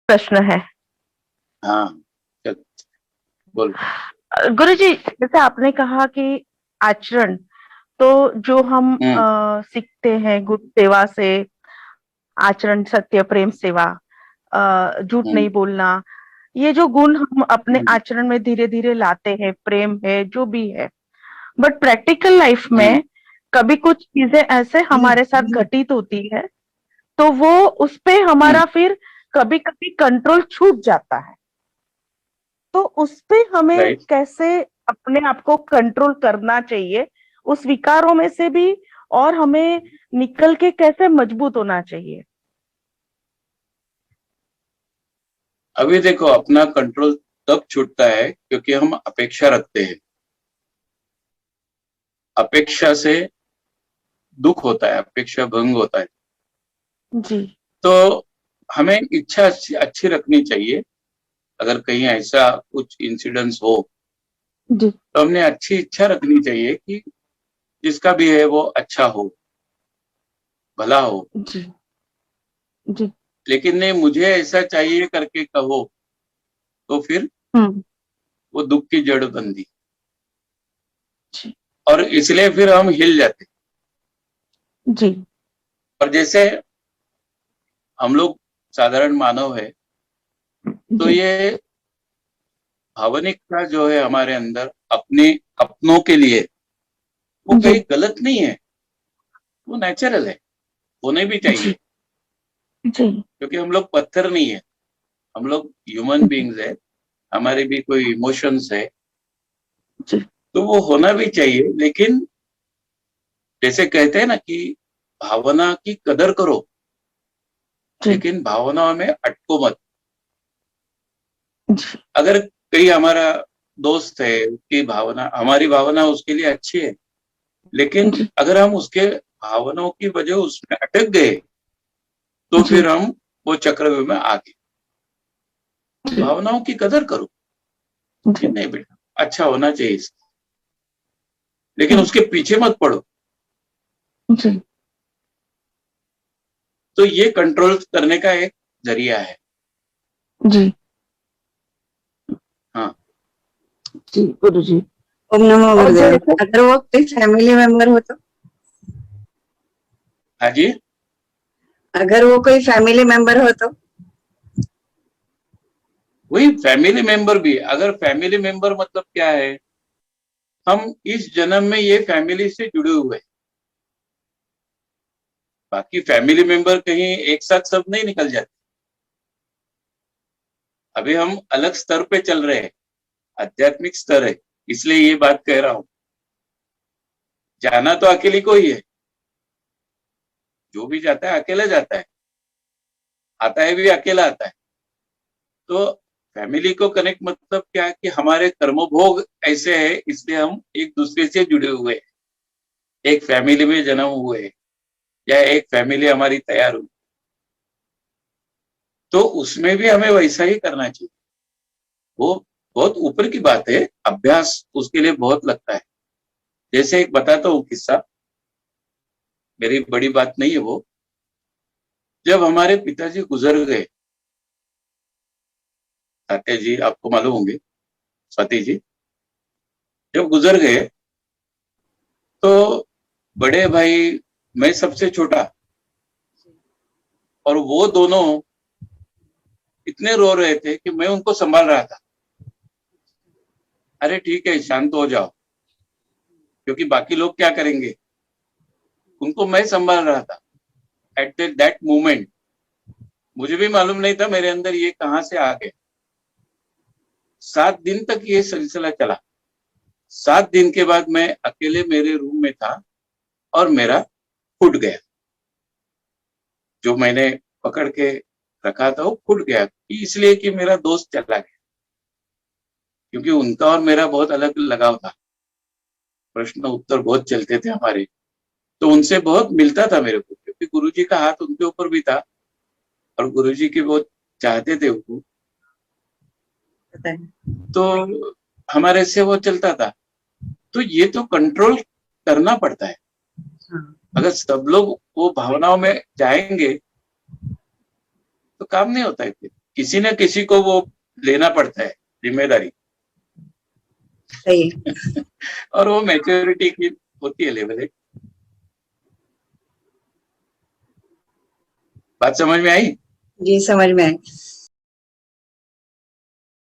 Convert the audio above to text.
प्रश्न है। हाँ, चल बोलो। गुरुजी, जैसे आपने कहा कि आचरण, तो जो हम हम्म। सीखते हैं गुरु सेवा से, आचरण, सत्य, प्रेम, सेवा, झूठ हम्म। नहीं बोलना, ये जो गुण हम अपने हम्म। आचरण में धीरे धीरे लाते हैं, प्रेम है जो भी है, बट प्रैक्टिकल लाइफ हम्म। में कभी कुछ चीजें ऐसे हमारे साथ घटित होती है, तो वो उस पे हम्म। हमारा फिर कभी कभी कंट्रोल छूट जाता है। तो उस पे हमें राइट। कैसे अपने आप को कंट्रोल करना चाहिए, उस विकारों में से भी, और हमें निकल के कैसे मजबूत होना चाहिए? अभी देखो, अपना कंट्रोल तब छूटता है क्योंकि हम अपेक्षा रखते हैं। अपेक्षा से दुख होता है, अपेक्षा भंग होता है। जी। तो हमें इच्छा अच्छी अच्छी रखनी चाहिए। अगर कहीं ऐसा कुछ इंसिडेंस हो जी। तो हमने अच्छी इच्छा रखनी चाहिए कि जिसका भी है वो अच्छा हो, भला हो। जी। जी। लेकिन नहीं, मुझे ऐसा चाहिए करके कहो तो फिर हम्म। वो दुख की जड़ बंदी। जी। और इसलिए फिर हम हिल जाते। जी। और जैसे हम लोग साधारण मानव है, तो जी। ये भावनिकता जो है हमारे अंदर अपने अपनों के लिए, वो जी। कहीं गलत नहीं है। वो नेचुरल है, होने भी जी। चाहिए। जी। क्योंकि हम लोग पत्थर नहीं है, हम लोग ह्यूमन बींग्स है। हमारे भी कोई इमोशंस है, जी। तो वो होना भी चाहिए। लेकिन जैसे कहते हैं ना कि भावना की कदर करो, जी। लेकिन भावनाओं में अटको मत। जी। अगर कहीं हमारा दोस्त है, उसकी भावना, हमारी भावना उसके लिए अच्छी है, लेकिन जी। अगर हम उसके भावनाओं की वजह उसमें अटक गए, तो जी। फिर हम वो चक्रव्यूह में आ गए। तो जी। भावनाओं की कदर करो कि जी। नहीं बेटा, अच्छा होना चाहिए इसका, लेकिन हम्म। उसके पीछे मत पड़ो। जी। तो ये कंट्रोल करने का एक जरिया है। जी। हाँ। जी गुरु जी। ओम नमो और गुरुदेव। जैसे, अगर वो कोई फैमिली मेंबर हो तो? हाँ जी। अगर वो कोई फैमिली मेंबर हो तो? वही फैमिली मेंबर भी, अगर फैमिली मेंबर मतलब क्या है, हम इस जन्म में ये फैमिली से जुड़े हुए हैं। बाकी फैमिली मेंबर कहीं एक साथ सब नहीं निकल जाते। अभी हम अलग स्तर पे चल रहे हैं, आध्यात्मिक स्तर है, इसलिए ये बात कह रहा हूं। जाना तो अकेले को ही है, जो भी जाता है अकेला जाता है, आता है भी अकेला आता है। तो फैमिली को कनेक्ट मतलब क्या है कि हमारे कर्मभोग ऐसे है, इसलिए हम एक दूसरे से जुड़े हुए हैं, एक फैमिली में जन्म हुए हैं, या एक फैमिली हमारी तैयार हुई। तो उसमें भी हमें वैसा ही करना चाहिए। वो बहुत ऊपर की बात है, अभ्यास उसके लिए बहुत लगता है। जैसे एक बताता हूँ किस्सा, मेरी बड़ी बात नहीं है वो। जब हमारे पिताजी गुजर गए, तात्या जी आपको मालूम होंगे, स्वाति जी, जब गुजर गए, तो बड़े भाई, मैं सबसे छोटा, और वो दोनों इतने रो रहे थे कि मैं उनको संभाल रहा था। अरे ठीक है, शांत हो जाओ, क्योंकि बाकी लोग क्या करेंगे, उनको मैं संभाल रहा था। एट दैट मोमेंट मुझे भी मालूम नहीं था मेरे अंदर ये कहां से आ गए। 7 दिन तक ये सिलसिला चला। 7 दिन के बाद मैं अकेले मेरे रूम में था, और मेरा फूट गया। जो मैंने पकड़ के रखा था वो फूट गया, इसलिए कि मेरा दोस्त चला गया। क्योंकि उनका और मेरा बहुत अलग लगाव था, प्रश्न उत्तर बहुत चलते थे हमारे। तो उनसे बहुत मिलता था मेरे को, क्योंकि गुरुजी का हाथ उनके ऊपर भी था, और गुरुजी की बहुत चाहते थे उनको। पता है। तो हमारे से वो चलता था। तो ये तो कंट्रोल करना पड़ता है। हाँ। अगर सब लोग वो भावनाओं में जाएंगे तो काम नहीं होता है फिर। किसी न किसी को वो लेना पड़ता है जिम्मेदारी। सही। और वो मैच्योरिटी की होती है लेवल 8। बात समझ में आई? जी समझ में आई।